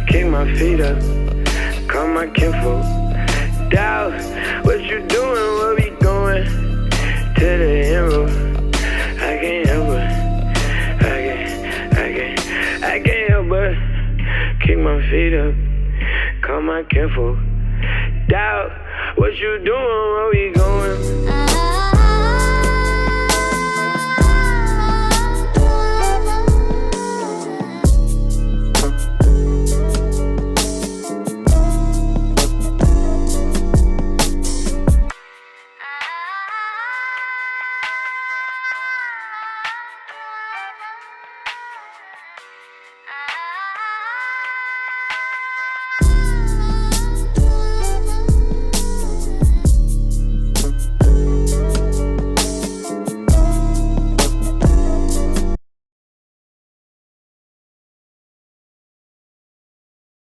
Kick my feet up, call my kinfolk. Doubt, what you doing, where we going? To the end road, I can't help it. I can't help but kick my feet up, call my kinfolk. Doubt, what you doing, where we going?